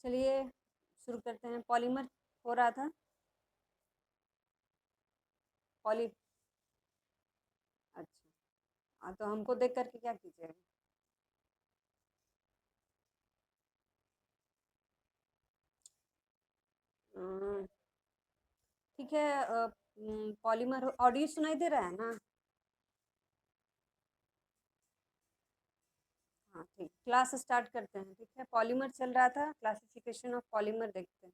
चलिए शुरू करते हैं। पॉलीमर हो रहा था। पॉली अच्छा। हाँ, तो हमको देख करके क्या कीजिएगा। अम, ठीक है। पॉलीमर ऑडियो सुनाई दे रहा है ना? हाँ ठीक, क्लास स्टार्ट करते हैं। ठीक है, पॉलीमर चल रहा था, क्लासिफिकेशन ऑफ पॉलीमर देखते हैं।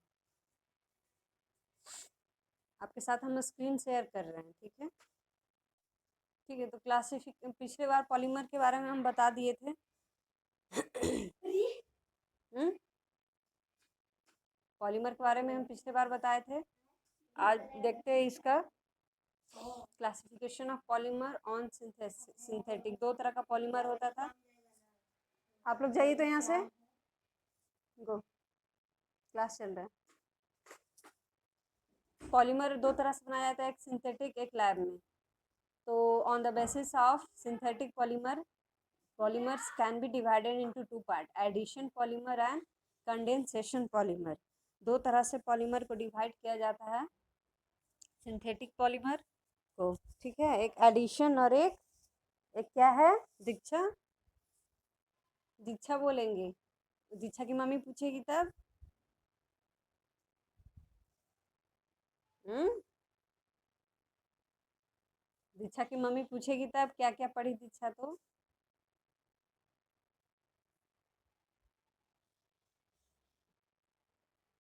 आपके साथ हम स्क्रीन शेयर कर रहे हैं। ठीक है। ठीक है, तो पिछले बार पॉलीमर के बारे में हम बता दिए थे। हम्म पॉलीमर के बारे में हम पिछले बार बताए थे। आज देखते हैं इसका classification of polymer on synthetic. दो तरह का पॉलीमर होता था। आप लोग जाइए तो यहाँ से गो, क्लास चल रहा है। पॉलीमर दो तरह से बनाया जाता है, एक सिंथेटिक एक लैब में। तो on the basis of synthetic polymer, polymers can be divided into two part, addition polymer and condensation polymer। दो तरह से पॉलीमर को डिवाइड किया जाता है सिंथेटिक पॉलीमर को। ठीक है, एक एडिशन और एक एक क्या है? दीक्षा, दीक्षा बोलेंगे। दीक्षा की मम्मी पूछेगी तब। हम्म दीक्षा की मम्मी पूछेगी तब क्या क्या पढ़ी दीक्षा। तो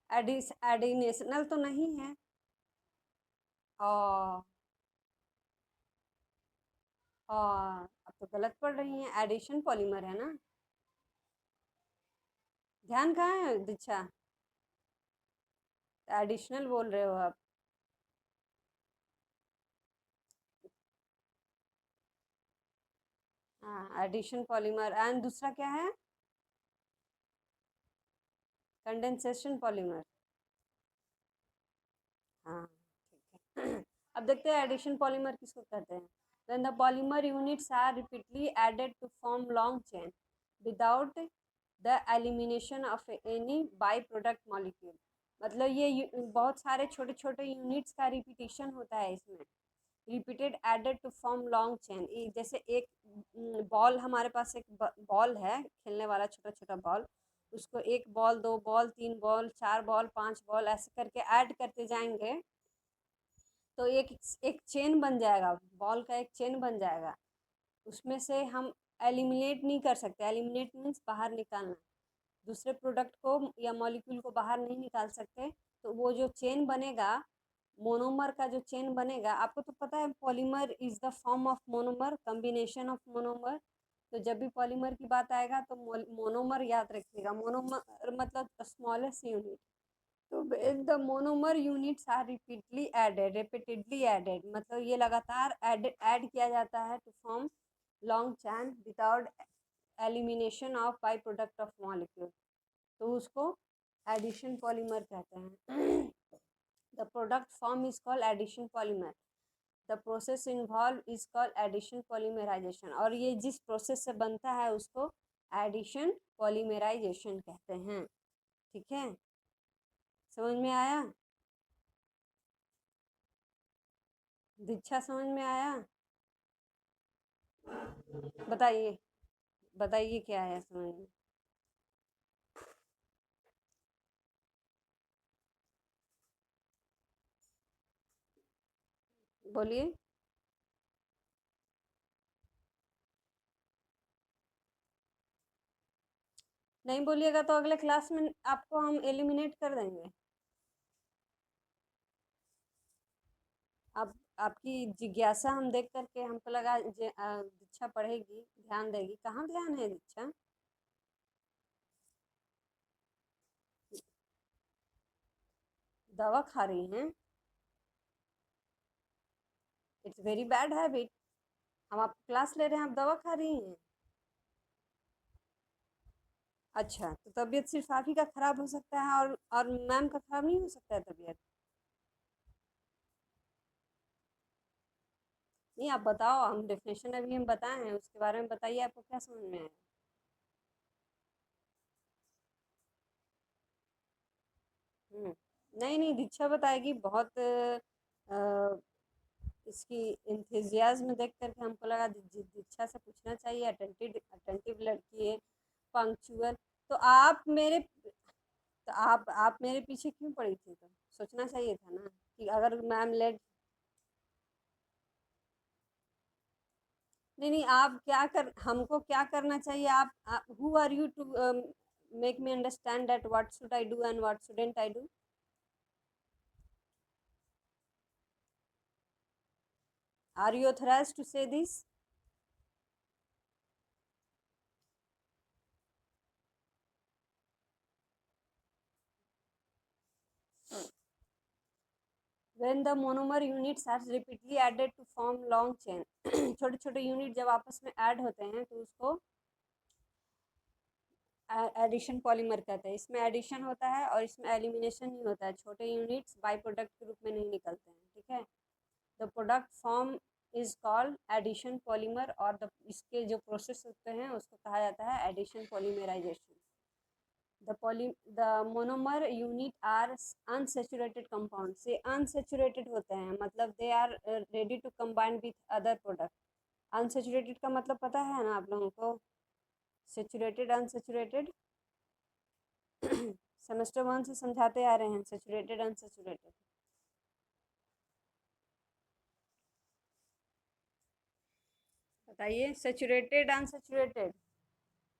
एडिनेशनल तो नहीं है। और अब तो गलत पढ़ रही हैं, एडिशन पॉलीमर है ना। ध्यान कहाँ है दीक्षा? एडिशनल बोल रहे हो आप। हाँ, एडिशन पॉलीमर एंड दूसरा क्या है? Condensation polymer. हाँ ठीक है। अब देखते हैं एडिशन पॉलीमर किसको कहते हैं। when the polymer units are repeatedly added to form long chain without the elimination of any byproduct molecule। मतलब ये बहुत सारे छोटे छोटे यूनिट्स का रिपीटिशन होता है इसमें। Repeated added to form long chain. जैसे एक बॉल, हमारे पास एक बॉल है खेलने वाला, छोटा छोटा बॉल। उसको एक बॉल, दो बॉल, तीन बॉल, चार बॉल, पांच बॉल ऐसे करके ऐड करते जाएंगे तो एक एक चेन बन जाएगा, बॉल का एक चेन बन जाएगा। उसमें से हम एलिमिनेट नहीं कर सकते। एलिमिनेट मीन्स बाहर निकालना। दूसरे प्रोडक्ट को या मॉलिक्यूल को बाहर नहीं निकाल सकते। तो वो जो चेन बनेगा, मोनोमर का जो चेन बनेगा, आपको तो पता है polymer is the form of monomer, combination of monomer. तो जब भी पॉलीमर की बात आएगा तो मोनोमर याद रखिएगा। मोनोमर मतलब स्मॉलेस्ट यूनिट। तो the monomer units are repeatedly added, मतलब ये लगातार ऐड किया जाता है to form long chain without elimination of by product of molecule. तो उसको एडिशन पॉलीमर कहते हैं। The product form is called addition polymer. The process involve is called addition polymerisation. और ये जिस प्रोसेस से बनता है उसको एडिशन पॉलीमराइजेशन कहते हैं। ठीक है, समझ में आया? दीक्षा समझ में आया? बताइए, बताइए क्या है समझ में। बोलिए। नहीं बोलिएगा तो अगले क्लास में आपको हम एलिमिनेट कर देंगे। आप आपकी जिज्ञासा हम देख करके हमको लगा दीक्षा पढ़ेगी, ध्यान देगी। कहाँ ध्यान है दीक्षा? दवा खा रही हैं? It's very bad habit. हम आप क्लास ले रहे हैं, आप दवा खा रही हैं? अच्छा, तो तबीयत सिर्फ आप ही का खराब हो सकता है और मैम का खराब नहीं हो सकता है तबीयत? नहीं, आप बताओ। हम डेफिनेशन अभी हम बताए हैं, उसके बारे में बताइए, आपको क्या समझ में आया? नहीं नहीं, दीक्षा बताएगी। बहुत इसकी इंथुजियाज्म देख करके हमको लगा दीक्षा से पूछना चाहिए। अटेंटिव अटेंटिव लड़की है, पंक्चुअल। तो आप मेरे पीछे क्यों पड़ी थी? तो सोचना चाहिए था ना कि अगर मैम लेट। नहीं नहीं, आप क्या कर हमको क्या करना चाहिए? आप who are you to make me understand that what should I do and what shouldn't I do? Are you authorised to say this? When the monomer units are repeatedly added to form long chain, छोटे छोटे unit जब आपस में add होते हैं तो उसको addition polymer कहते हैं। इसमें एडिशन होता है और इसमें एलिमिनेशन नहीं होता है। छोटे यूनिट्स बाई प्रोडक्ट के रूप में नहीं निकलते हैं, ठीक है। The product form is called addition polymer, और इसके जो प्रोसेस होते हैं उसको कहा जाता है addition polymerisation. the monomer unit are unsaturated compound से unsaturated होते हैं, मतलब they are ready to combine with other product। unsaturated का मतलब पता है ना आप लोगों को? saturated unsaturated सेमेस्टर 1 से समझाते आ रहे हैं saturated unsaturated। बताइए, saturated unsaturated।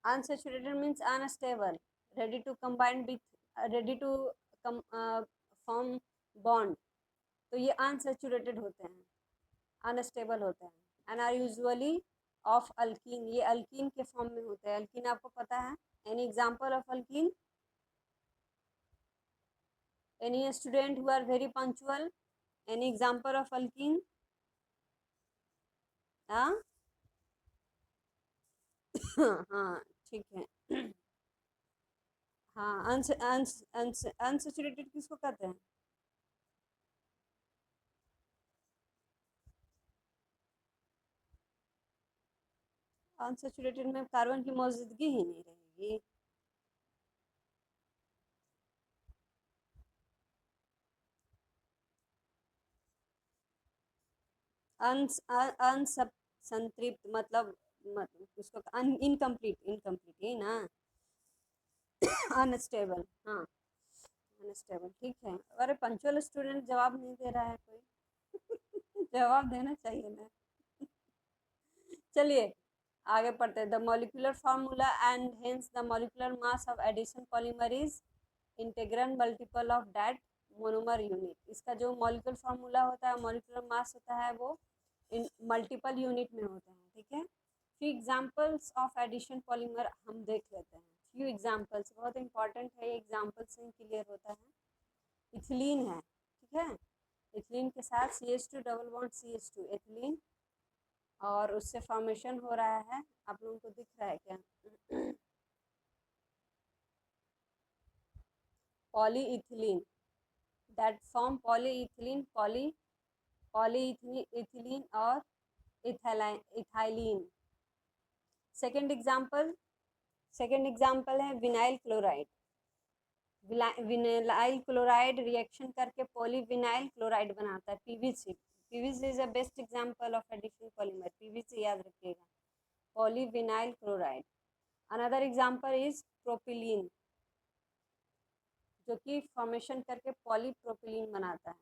unsaturated means unstable, ready to combine with ready to form bond। तो ये अनसेचुरेटेड होते हैं, अनस्टेबल होते हैं, and are usually of alkene. ये अल्कीन के फॉर्म में होते हैं। अल्कीन आपको पता है? Any example of alkene? Any student who are very punctual? Any example of alkene? हाँ हाँ, ठीक है। हाँ, अनसेचुरेटेड किसको कहते हैं? अनसेचुरेटेड में कार्बन की मौजूदगी ही नहीं रहेगी। संतृप्त मतलब उसको इनकम्प्लीट, इनकम्प्लीट यही ना? अनस्टेबल, हाँ, अनस्टेबल, ठीक है। अरे पंचुअल स्टूडेंट जवाब नहीं दे रहा है कोई। जवाब देना चाहिए ना। चलिए आगे पढ़ते हैं। The molecular formula and hence the molecular mass of addition polymer is integral multiple of that monomer unit. इसका जो मॉलिक्यूलर फार्मूला होता है, मॉलिक्यूलर मास होता है, वो मल्टीपल यूनिट में होता है, ठीक है। Few examples of addition polymer हम देख लेते हैं। फ्यू एग्जांपल्स बहुत इंपॉर्टेंट है, ये एग्जांपल से ही क्लियर होता है। इथिलीन है, ठीक है। इथिलीन के साथ CH2 double bond CH2, ethylene, और उससे फॉर्मेशन हो रहा है। आप लोगों को दिख रहा है क्या? Polyethylene, that form polyethylene, polyethylene और ethylene. Second example, second example है vinyl chloride. Vinyl chloride reaction करके पॉलीविनाइल क्लोराइड बनाता है, PVC। PVC is a best example of addition polymer, PVC याद रखिएगा, polyvinyl chloride. Another example is propylene, जो कि formation करके पॉलीप्रोपिलीन बनाता है।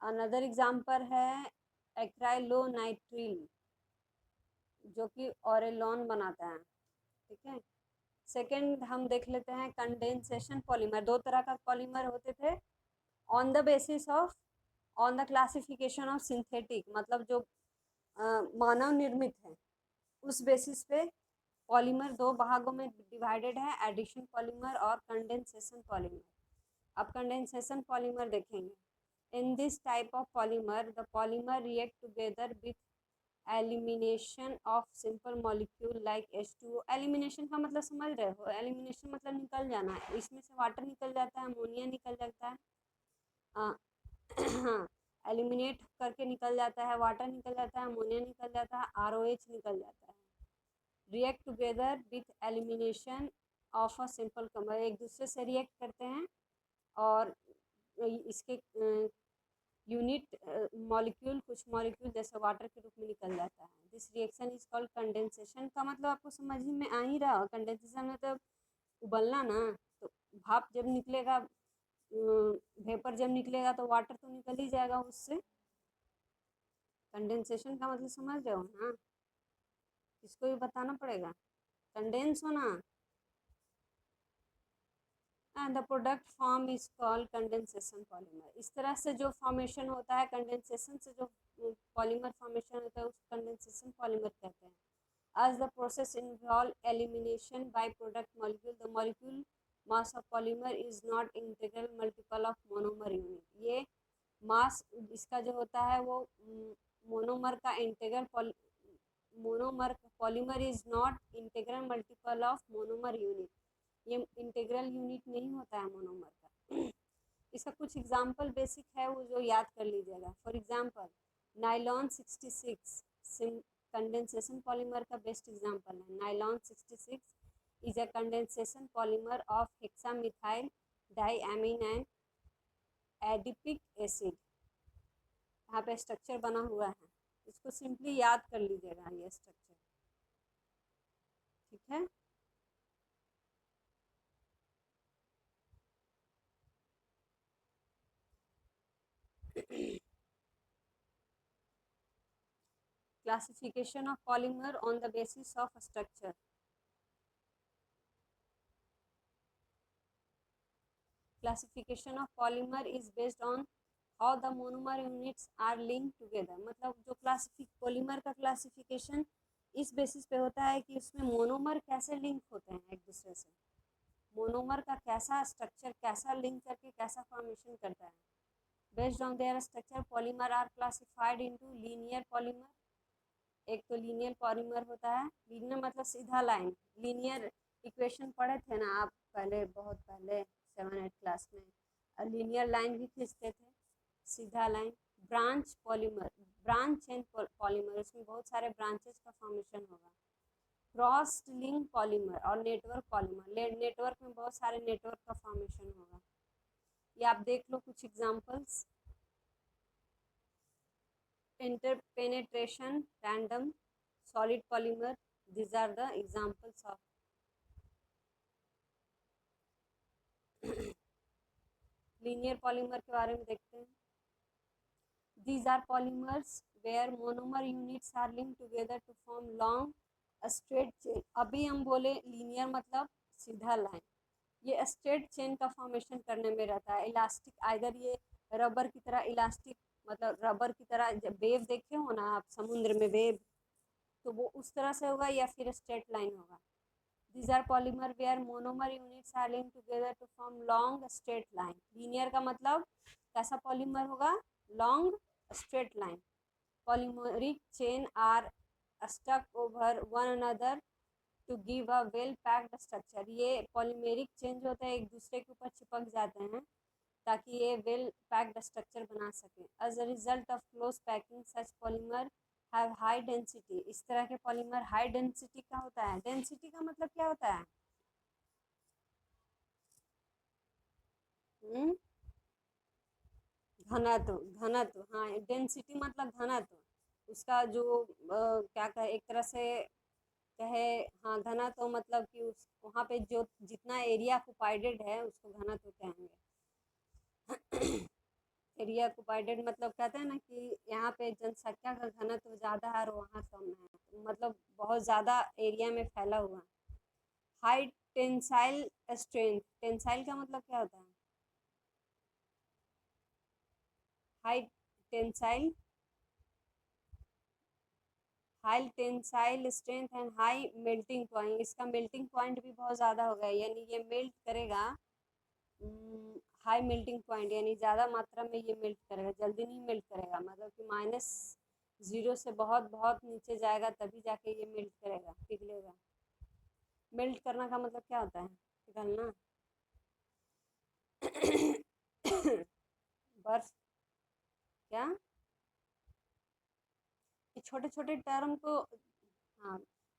अनदर एग्जाम्पल है एक्राइलोनाइट्रिल, जो कि ऑरेलॉन बनाता है, ठीक है। सेकेंड हम देख लेते हैं कंडेंसेशन पॉलीमर। दो तरह का पॉलीमर होते थे, on the basis of, on the classification of synthetic, मतलब जो मानव निर्मित है उस बेसिस पे पॉलीमर दो भागों में डिवाइडेड है, एडिशन पॉलीमर और कंडेंसेशन पॉलीमर। अब कंडेंसेशन पॉलीमर देखेंगे। In this type of polymer the polymer react together with elimination of simple molecule like H2O। Elimination का मतलब समझ रहे हो? एलिमिनेशन मतलब निकल जाना है। इसमें से वाटर निकल जाता है, अमोनिया निकल जाता है, हाँ, एलिमिनेट करके निकल जाता है, वाटर निकल जाता है, अमोनिया निकल जाता है, ROH निकल जाता है। React together with elimination of a simple compound, एक दूसरे से रिएक्ट करते हैं और इसके यूनिट मॉलिक्यूल कुछ मॉलिक्यूल जैसे वाटर के रूप में निकल जाता है। This reaction is called condensation. का मतलब आपको समझ में आ ही रहा, कंडेंसेशन मतलब उबलना ना। तो भाप जब निकलेगा, वेपर जब निकलेगा तो वाटर तो निकल ही जाएगा उससे। कंडेंसेशन का मतलब समझ रहे हो ना, इसको भी बताना पड़ेगा, कंडेंस होना। And the product form is called condensation polymer. इस तरह से जो फॉर्मेशन होता है कंडेंसेशन से, जो पॉलीमर फॉर्मेशन होता है उसको कंडेंसेशन पॉलीमर कहते हैं। as the process involve elimination by product molecule, the molecule mass of polymer is not integral multiple of monomer unit। ये मास इसका जो होता है वो मोनोमर का integral monomer polymer is not integral multiple of monomer unit. ये integral unit नहीं होता है मोनोमर का। इसका कुछ एग्जाम्पल बेसिक है वो जो याद कर लीजिएगा। For example nylon 66 condensation polymer का बेस्ट एग्जाम्पल है। Nylon 66 is a condensation polymer of hexamethyl diamine and adipic acid. यहाँ पे स्ट्रक्चर बना हुआ है, इसको सिंपली याद कर लीजिएगा ये स्ट्रक्चर, ठीक है। Classification of polymer on the basis of structure. Classification of polymer is based on how the monomer units are link together. मतलब जो पॉलीमर का क्लासिफिकेशन इस बेसिस पे होता है कि उसमें मोनोमर कैसे लिंक होते हैं एक दूसरे से, मोनोमर का कैसा स्ट्रक्चर, कैसा लिंक करके कैसा फॉर्मेशन करता है। Based on their structure polymer are classified into linear polymer. एक तो लीनियर पॉलीमर होता है, लीनियर मतलब सीधा लाइन। लीनियर इक्वेशन पढ़े थे ना आप पहले, बहुत पहले 7-8 क्लास में, लीनियर लाइन भी खींचते थे, सीधा line. Branch polymer, branch chain polymer, इसमें बहुत सारे ब्रांचेस का फॉर्मेशन होगा। क्रॉस लिंक पॉलीमर और नेटवर्क पॉलीमर, नेटवर्क में बहुत सारे नेटवर्क का फॉर्मेशन होगा। ये आप देख लो कुछ examples. interpenetration random solid polymer, these are the examples of linear polymer के बारे में देखते हैं। these are polymers where monomer units are linked together to form long straight chain। अभी हम बोले linear मतलब सीधा लाइन, ये स्ट्रेट चेन का फॉर्मेशन करने में रहता है। इलास्टिक, आइदर ये रबर की तरह इलास्टिक, मतलब रबर की तरह वेव देखे हो ना आप समुद्र में वेव, तो वो उस तरह से होगा या फिर स्ट्रेट लाइन होगा। These are polymer where monomer units are linked together to form long straight line। Linear का मतलब कैसा पॉलीमर होगा, long straight line। Polymeric chain are stuck over one another to give a well packed structure। ये polymeric chain जो होता है एक दूसरे के ऊपर चिपक जाते हैं ताकि ये well packed structure बना सके। As a result of close packing such polymer have high density. इस तरह के पॉलीमर हाई डेंसिटी का होता है। डेंसिटी का मतलब क्या होता है, घनत्व, घनत्व, हाँ डेंसिटी मतलब घनत्व। उसका जो क्या कहे, एक तरह से कहे, हाँ घनत्व मतलब कि उस वहाँ पे जो जितना एरिया ऑक्युपाइडेड है उसको घनत्व कहेंगे। एरिया ऑक्युपाइडेड मतलब कहते हैं ना कि यहाँ पे जनसंख्या का घनत्व ज़्यादा है और वहाँ कम है, मतलब बहुत ज़्यादा एरिया में फैला हुआ है। हाई टेंसाइल स्ट्रेंथ, टेंसाइल का मतलब क्या होता है, high tensile, high tensile strength and high melting point. इसका मेल्टिंग पॉइंट भी बहुत ज़्यादा होगा, यानी ये मेल्ट करेगा, हाई मेल्टिंग पॉइंट यानी ज़्यादा मात्रा में ये मेल्ट करेगा, जल्दी नहीं मेल्ट करेगा, मतलब कि -0 से बहुत बहुत नीचे जाएगा तभी जाके ये मेल्ट करेगा, पिघलेगा। मेल्ट करना का मतलब क्या होता है, पिघलना। बर्फ, क्या, छोटे छोटे टर्म को, हाँ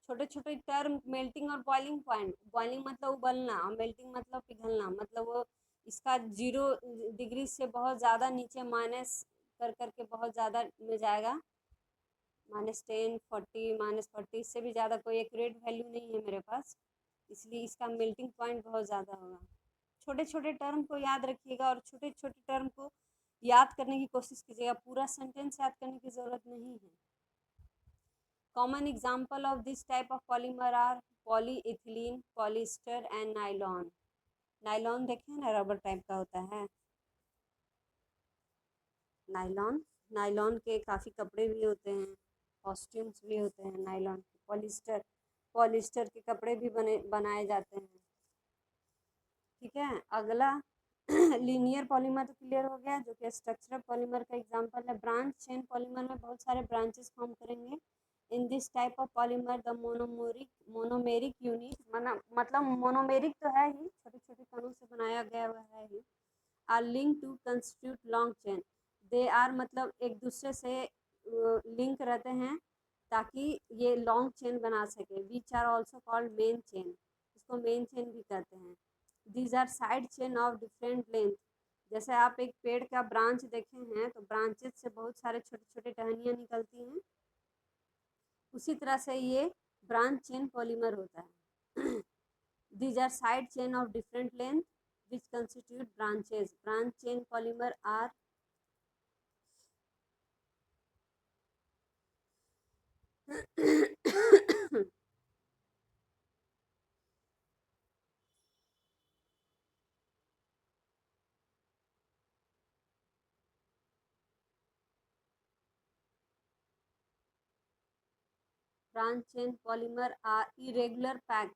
छोटे छोटे टर्म, मेल्टिंग और बॉइलिंग पॉइंट। बॉइलिंग मतलब उबलना और मेल्टिंग मतलब पिघलना, मतलब वो इसका 0 डिग्री से बहुत ज़्यादा नीचे माइनस कर करके बहुत ज़्यादा में जाएगा, -10, 40, -40, इससे भी ज़्यादा कोई एक्यूरेट वैल्यू नहीं है मेरे पास, इसलिए इसका मेल्टिंग पॉइंट बहुत ज़्यादा होगा। छोटे छोटे टर्म को याद रखिएगा और छोटे छोटे टर्म को याद करने की कोशिश कीजिएगा, पूरा सेंटेंस याद करने की ज़रूरत नहीं है। Common example of this type of polymer are polyethylene, polyester and nylon. Nylon देखें ना, रबर टाइप का होता है नाइलॉन। नाइलॉन के काफ़ी कपड़े भी होते हैं, कॉस्ट्यूम्स भी होते हैं नाइलॉन के। पॉलिस्टर, पॉलिस्टर के कपड़े भी बनाए जाते हैं। ठीक है, अगला लीनियर पॉलीमर तो क्लियर हो गया, जो कि स्ट्रक्चरल पॉलीमर का एग्जांपल है। ब्रांच चेन पॉलीमर में बहुत सारे ब्रांचेस फॉर्म करेंगे। In this type of polymer the monomeric unit, मतलब मोनोमेरिक तो है ही, छोटे छोटे कणों से बनाया गया हुआ है ही। Are link to constitute long chain, they are मतलब एक दूसरे से लिंक रहते हैं ताकि ये लॉन्ग चेन बना सके। Which are also called main chain, इसको मेन चेन भी कहते हैं। These are side chain of different length, जैसे आप एक पेड़ का ब्रांच देखे हैं तो ब्रांचेस से बहुत सारे छोटे छोटे टहनियाँ निकलती हैं, उसी तरह से ये ब्रांच चेन पॉलीमर होता है। These are side chain of different length which constitute branches. Branch chain polymer are branch chain polymer are irregular packed,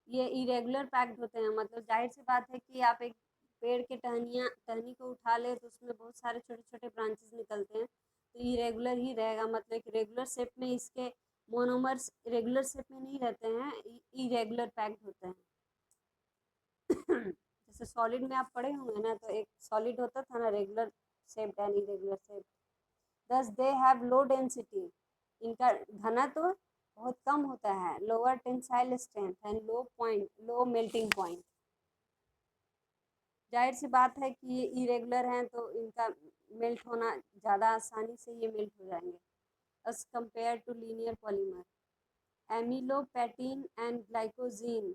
ये इरेगुलर पैक्ड होते हैं, मतलब जाहिर सी बात है कि आप एक पेड़ के टहनी को उठा ले तो उसमें बहुत सारे छोटे छोटे ब्रांचेस निकलते हैं, तो इरेगुलर ही रहेगा, मतलब एक रेगुलर शेप में इसके मोनोमर्स रेगुलर शेप में नहीं रहते हैं, इरेगुलर पैक्ड होते हैं। जैसे सॉलिड में आप पढ़े होंगे ना, तो एक सॉलिड होता था ना regular shape and irregular shape. दस दे हैव लो डेंसिटी, इनका घनत्व बहुत कम होता है। Lower tensile strength and low melting point, जाहिर सी बात है कि ये इरेगुलर हैं तो इनका मेल्ट होना ज़्यादा आसानी से ये मेल्ट हो जाएंगे as compare to linear polymer. Amylopectin and glycogen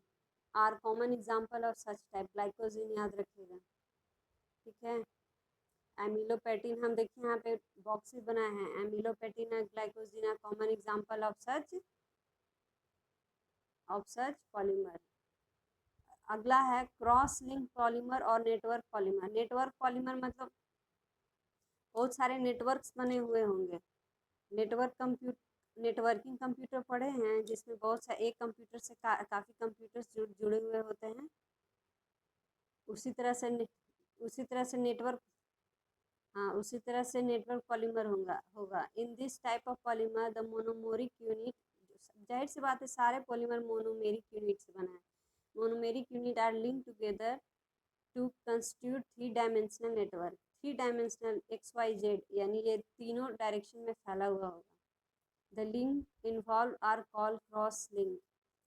are common example of such type. Glycogen याद रखिएगा, ठीक है। एमिलोपेक्टिन हम देखिए यहाँ पे बॉक्स भी बनाए हैं। Amylopectin and glycogen are common example of such polymer. अगला है क्रॉस लिंक पॉलीमर और नेटवर्क पॉलीमर। नेटवर्क पॉलीमर मतलब बहुत सारे नेटवर्क्स बने हुए होंगे। नेटवर्किंग कंप्यूटर पढ़े हैं, जिसमें बहुत सा एक कंप्यूटर से काफ़ी कंप्यूटर्स जुड़े हुए होते हैं। उसी तरह से नेटवर्क, हाँ उसी तरह से नेटवर्क पॉलीमर होगा। In this type of polymer the monomeric unit, जाहिर सी बात है सारे पॉलीमर मोनोमेरिक यूनिट से बना है। Monomeric unit are link together to constitute 3 dimensional network. 3 dimensional XYZ, यानी ये तीनों डायरेक्शन में फैला हुआ होगा। The link involve are call cross link,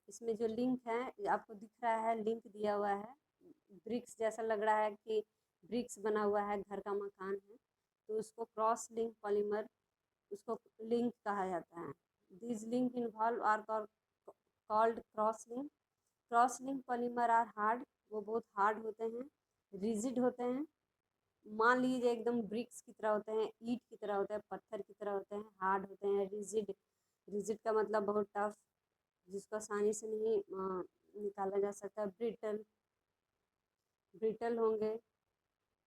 इसमें जो लिंक है आपको दिख रहा है, लिंक दिया हुआ है, ब्रिक्स जैसा लग रहा है कि ब्रिक्स बना हुआ है, घर का मकान है, तो उसको क्रॉस लिंक पॉलीमर, उसको लिंक कहा जाता है। This link involve are called cross link. Cross link polymer are hard, वो बहुत हार्ड होते हैं, रिजिड होते हैं, मान लीजिए एकदम ब्रिक्स की तरह होते हैं, ईंट की तरह होते हैं, पत्थर की तरह होते हैं, हार्ड होते हैं। रिजिड, रिजिड का मतलब बहुत टफ, जिसको आसानी से नहीं निकाला जा सकता। ब्रिटल, ब्रिटल होंगे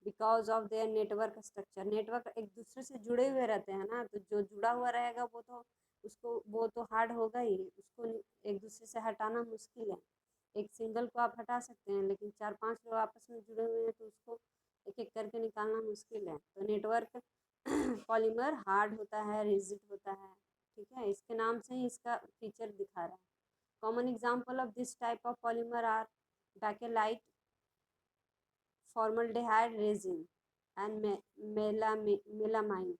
because of their network structure. Network एक दूसरे से जुड़े हुए रहते हैं ना, तो जो जुड़ा हुआ रहेगा वो तो हार्ड होगा ही, उसको एक दूसरे से हटाना मुश्किल है। एक सिंगल को आप हटा सकते हैं, लेकिन 4-5 लोग आपस में जुड़े हुए हैं तो उसको एक एक करके निकालना मुश्किल है। तो नेटवर्क पॉलीमर हार्ड होता है, रिजिड होता है, ठीक है, इसके नाम से ही इसका फीचर दिखा रहा है। Common example of this type of polymer are bakelite, formaldehyde resin and melamine,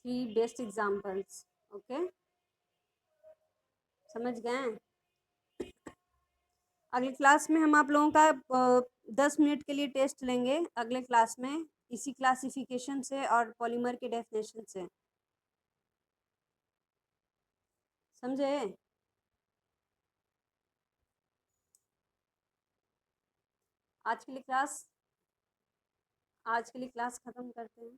3 best examples. Okay, समझ गए? अगली क्लास में हम आप लोगों का 10 मिनट के लिए टेस्ट लेंगे अगले क्लास में, इसी क्लासिफिकेशन से और पॉलीमर के डेफिनेशन से। समझे? आज के लिए क्लास खत्म करते हैं।